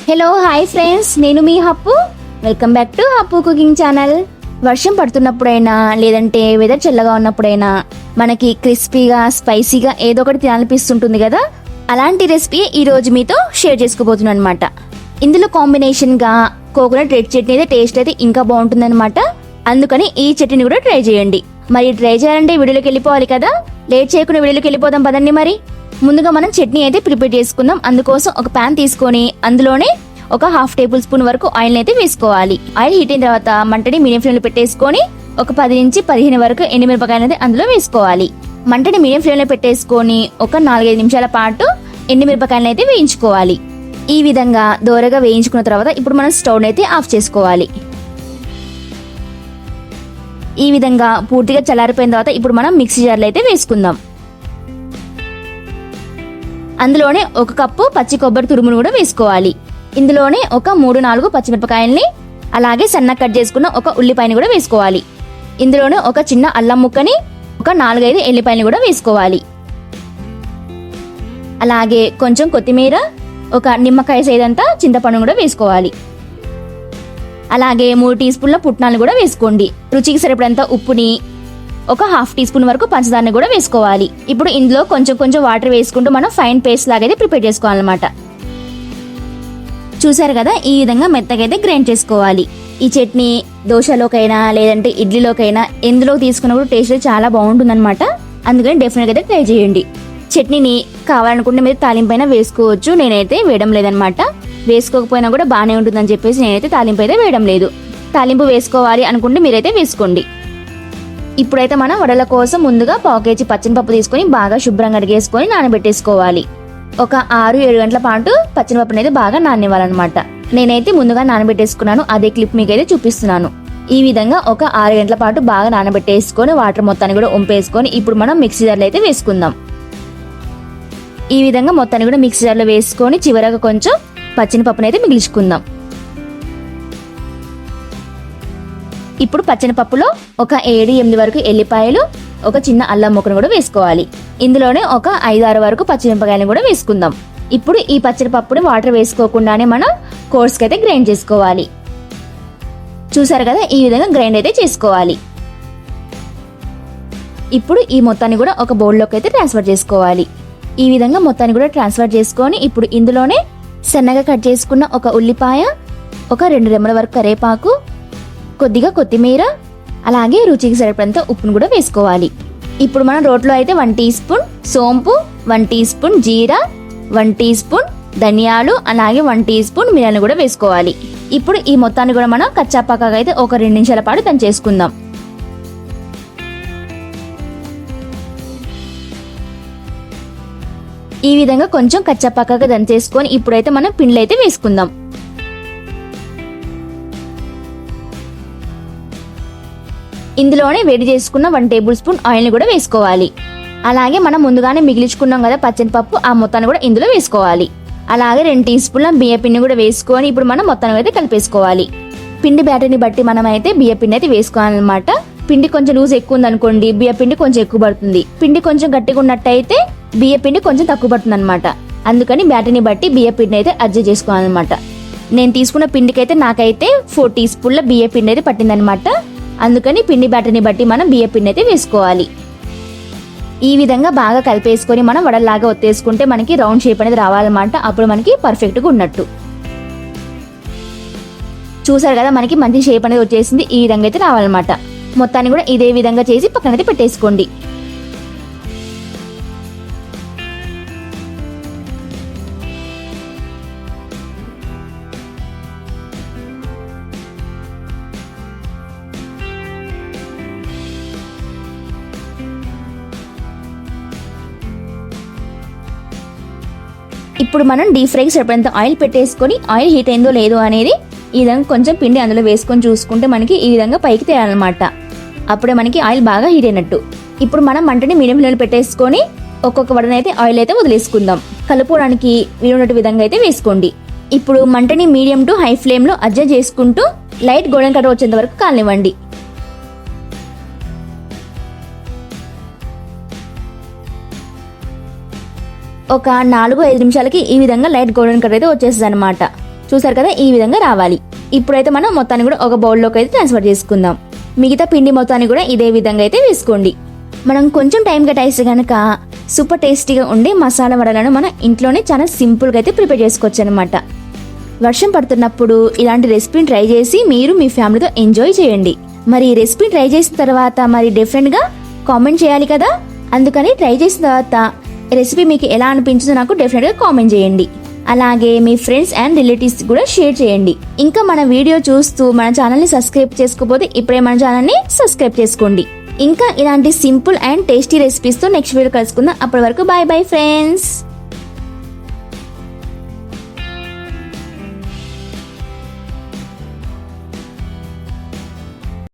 Hello hi friends, నేను మీ Happu. Welcome back to Happu cooking channel. వర్షం పడుతున్నప్పుడైనా లేదంటే వెదర్ చల్లగా ఉన్నప్పుడైనా మనకి క్రిస్పీగా స్పైసీగా ఏదో ఒకటి తినాలనిపిస్తుంటుంది కదా. అలాంటి రెసిపీ ఈ రోజు మీతో షేర్ చేసుకోబోతున్నాను అనమాట. ఇందులో కాంబినేషన్ గా కోకోనట్ రెడ్ చట్నీ అయితే టేస్ట్ అయితే ఇంకా బాగుంటుంది అనమాట. అందుకని ఈ చట్నీని కూడా ట్రై చేయండి. మరి ట్రై చేయాలంటే వీడియోలోకి వెళ్ళిపోవాలి కదా. లేట్ చేయకుండా వీడియోలోకి వెళ్ళిపోదాం పదండి. మరి ముందుగా మనం చట్నీ అయితే ప్రిపేర్ చేసుకుందాం. అందుకోసం ఒక ప్యాన్ తీసుకొని అందులోనే ఒక 1/2 టేబుల్ స్పూన్ వరకు ఆయిల్ అయితే వేసుకోవాలి. ఆయిల్ హీట్ అయిన తర్వాత మంటని మీడియం ఫ్లేమ్ లో పెట్టేసుకొని ఒక 10 నుంచి 15 వరకు ఎండుమిరపకాయలు అయితే అందులో వేసుకోవాలి. మంటని మీడియం ఫ్లేమ్ లో పెట్టేసుకొని ఒక 4-5 నిమిషాల పాటు ఎండుమిరపకాయలను అయితే వేయించుకోవాలి. ఈ విధంగా దోరగా వేయించుకున్న తర్వాత ఇప్పుడు మనం స్టవ్ అయితే ఆఫ్ చేసుకోవాలి. ఈ విధంగా పూర్తిగా చల్లారిపోయిన తర్వాత ఇప్పుడు మనం మిక్సీ జార్లో అయితే వేసుకుందాం. అందులోనే 1 కప్పు పచ్చి కొబ్బరి తురుమును కూడా వేసుకోవాలి. ఇందులోనే ఒక 3-4 పచ్చిమిరపకాయల్ని అలాగే సన్నగా కట్ చేసుకున్న ఒక ఉల్లిపాయని కూడా వేసుకోవాలి. ఇందులోనే ఒక చిన్న అల్లం ముక్కని ఒక 4-5 ఎల్లిపాయని కూడా వేసుకోవాలి. అలాగే కొంచెం కొత్తిమీర, ఒక నిమ్మకాయ సైజంతా చింతపండు కూడా వేసుకోవాలి. అలాగే 3 టీ స్పూన్ల పుట్నాలు కూడా వేసుకోండి. రుచికి సరిపడంత ఉప్పుని, ఒక 1/2 టీ స్పూన్ వరకు పంచదారని కూడా వేసుకోవాలి. ఇప్పుడు ఇందులో కొంచెం వాటర్ వేసుకుంటూ మనం ఫైన్ పేస్ట్ లాగా అయితే ప్రిపేర్ చేసుకోవాలన్నమాట. చూసారు కదా, ఈ విధంగా మెత్తగా అయితే గ్రైండ్ చేసుకోవాలి. ఈ చట్నీ దోశలోకైనా లేదంటే ఇడ్లీలోకైనా ఎందులో తీసుకున్నప్పుడు టేస్ట్ చాలా బాగుంటుందన్నమాట. అందుకని డెఫినెట్ గా అయితే ట్రై చేయండి. చట్నీని కావాలనుకుంటే మీరు తాలింపైన వేసుకోవచ్చు. నేనైతే వేయడం లేదనమాట. వేసుకోకపోయినా కూడా బాగానే ఉంటుందని చెప్పేసి నేనైతే తాలింపు అయితే వేయడం లేదు. తాలింపు వేసుకోవాలి అనుకుంటే మీరైతే వేసుకోండి. ఇప్పుడైతే మనం వడల కోసం ముందుగా 1/4 కేజీ పచ్చనిపప్పు తీసుకొని బాగా శుభ్రంగా అడిగేసుకొని నానబెట్టేసుకోవాలి. ఒక 6-7 గంటల పాటు పచ్చనిపప్పుని అయితే బాగా నాననివ్వాలన్నమాట. నేనైతే ముందుగా నానబెట్టేసుకున్నాను. అదే క్లిప్ మీకైతే చూపిస్తున్నాను. ఈ విధంగా ఒక 6 గంటల పాటు బాగా నానబెట్టేసుకొని వాటర్ మొత్తాన్ని కూడా వంపేసుకొని ఇప్పుడు మనం మిక్సీ జార్లో అయితే వేసుకుందాం. ఈ విధంగా మొత్తాన్ని కూడా మిక్సీ జార్లో వేసుకొని చివరగా కొంచెం పచ్చనిపప్పుని అయితే మిగిల్చుకుందాం. ఇప్పుడు పచ్చనిపప్పులో ఒక 7-8 వరకు ఎల్లిపాయలు, ఒక చిన్న అల్లం ముక్కను కూడా వేసుకోవాలి. ఇందులోనే ఒక 5-6 వరకు పచ్చిమిరపకాయలను కూడా వేసుకుందాం. ఇప్పుడు ఈ పచ్చనిపప్పుని వాటర్ వేసుకోకుండానే మనం కోర్స్కి అయితే గ్రైండ్ చేసుకోవాలి. చూసారు కదా, ఈ విధంగా గ్రైండ్ అయితే చేసుకోవాలి. ఇప్పుడు ఈ మొత్తాన్ని కూడా ఒక బౌల్లోకి అయితే ట్రాన్స్ఫర్ చేసుకోవాలి. ఈ విధంగా మొత్తాన్ని కూడా ట్రాన్స్ఫర్ చేసుకొని ఇప్పుడు ఇందులోనే సన్నగా కట్ చేసుకున్న ఒక ఉల్లిపాయ, ఒక 2 రెమ్మల వరకు కరివేపాకు, కొద్దిగా కొత్తిమీర, అలాగే రుచికి సరిపడంత ఉప్పును కూడా వేసుకోవాలి. ఇప్పుడు మనం రోట్లో అయితే 1 టీ స్పూన్ సోంపు, 1 టీ స్పూన్ జీరా, 1 టీ స్పూన్ ధనియాలు, అలాగే 1 టీ స్పూన్ మిరియాలను కూడా వేసుకోవాలి. ఇప్పుడు ఈ మొత్తాన్ని కూడా మనం కచ్చాపక్కగా అయితే ఒక 2 నిమిషాల పాటు దంచేసుకుందాం. ఈ విధంగా కొంచెం కచ్చాపక్కగా దంచేసుకొని ఇప్పుడైతే మనం పిండిలు అయితే వేసుకుందాం. ఇందులోనే వేడి చేసుకున్న 1 టేబుల్ స్పూన్ ఆయిల్ని కూడా వేసుకోవాలి. అలాగే మనం ముందుగానే మిగిలించుకున్నాం కదా పచ్చనిపప్పు, ఆ మొత్తాన్ని కూడా ఇందులో వేసుకోవాలి. అలాగే 2 టీ స్పూన్ల బియ్య పిండి కూడా వేసుకొని ఇప్పుడు మనం మొత్తాన్ని అయితే కలిపేసుకోవాలి. పిండి బ్యాటర్ని బట్టి మనం అయితే బియ్య పిండి అయితే వేసుకోవాలన్నమాట. పిండి కొంచెం లూజ్ ఎక్కువ ఉంది అనుకోండి, బియ్య పిండి కొంచెం ఎక్కువ పడుతుంది. పిండి కొంచెం గట్టిగా ఉన్నట్టయితే బియ్య పిండి కొంచెం తక్కువ పడుతుంది అనమాట. అందుకని బ్యాటర్ని బట్టి బియ్య పిండి అయితే అడ్జస్ట్ చేసుకోవాలన్నమాట. నేను తీసుకున్న పిండికి అయితే నాకైతే 4 టీ స్పూన్ల బియ్య పిండి అయితే పట్టిందనమాట. అందుకని పిండి బ్యాటర్ని బట్టి మనం బియ్య పిండి అయితే వేసుకోవాలి. ఈ విధంగా బాగా కలిపేసుకొని మనం వడల్లాగా ఒత్తేసుకుంటే మనకి రౌండ్ షేప్ అనేది రావాలన్నమాట. అప్పుడు మనకి పర్ఫెక్ట్గా ఉన్నట్టు. చూసారు కదా, మనకి మంచి షేప్ అనేది వచ్చేసింది. ఈ విధంగా అయితే రావాలన్నమాట. మొత్తాన్ని కూడా ఇదే విధంగా చేసి పక్కనైతే పెట్టేసుకోండి. ఇప్పుడు మనం డీప్ ఫ్రైకి సరిపడంత ఆయిల్ పెట్టేసుకొని ఆయిల్ హీట్ అయిందో లేదో అనేది ఈ విధంగా కొంచెం పిండి అందులో వేసుకొని చూసుకుంటే మనకి ఈ విధంగా పైకి తేయాలన్నమాట. అప్పుడే మనకి ఆయిల్ బాగా హీట్ అయినట్టు. ఇప్పుడు మనం మంటని మీడియం ఫ్లేమ్లో పెట్టేసుకొని ఒక్కొక్క వడనైతే ఆయిల్ అయితే వదిలేసుకుందాం. కలుపుకోవడానికి వీలున్నట్టు విధంగా అయితే వేసుకోండి. ఇప్పుడు మంటని మీడియం టు హై ఫ్లేమ్లో అడ్జస్ట్ చేసుకుంటూ లైట్ గోల్డెన్ కలర్ వచ్చేంత వరకు కాలనివ్వండి. ఒక 4-5 నిమిషాలకి ఈ విధంగా లైట్ గోల్డెన్ కలర్ అయితే వచ్చేస్తుంది అనమాట. చూసారు కదా, ఈ విధంగా రావాలి. ఇప్పుడైతే మనం మొత్తాన్ని కూడా ఒక బౌల్లోకి అయితే ట్రాన్స్ఫర్ చేసుకుందాం. మిగతా పిండి మొత్తాన్ని కూడా ఇదే విధంగా అయితే వేసుకోండి. మనం కొంచెం టైం కేటాయిస్తే కనుక సూపర్ టేస్టీగా ఉండే మసాలా వడలను మనం ఇంట్లోనే చాలా సింపుల్గా అయితే ప్రిపేర్ చేసుకోవచ్చు అనమాట. వర్షం పడుతున్నప్పుడు ఇలాంటి రెసిపీని ట్రై చేసి మీరు మీ ఫ్యామిలీతో ఎంజాయ్ చేయండి. మరి ఈ రెసిపీ ట్రై చేసిన తర్వాత మరి డిఫరెంట్గా కామెంట్ చేయాలి కదా, అందుకని ట్రై చేసిన తర్వాత రెసిపీ మీకు ఎలా అనిపించిందో నాకు డెఫినెట్గా కామెంట్ చేయండి. అలాగే మీ ఫ్రెండ్స్ అండ్ రిలేటివ్స్ కూడా షేర్ చేయండి. ఇంకా మన వీడియో చూస్తూ మన ఛానల్ని సబ్స్క్రైబ్ చేసుకోకపోతే ఇప్పుడే మన ఛానల్ని సబ్స్క్రైబ్ చేసుకోండి. ఇంకా ఇలాంటి సింపుల్ అండ్ టేస్టీ రెసిపీస్తో నెక్స్ట్ వీడియో కలుసుకుందాం. అప్పటి వరకు బాయ్ బాయ్ ఫ్రెండ్స్.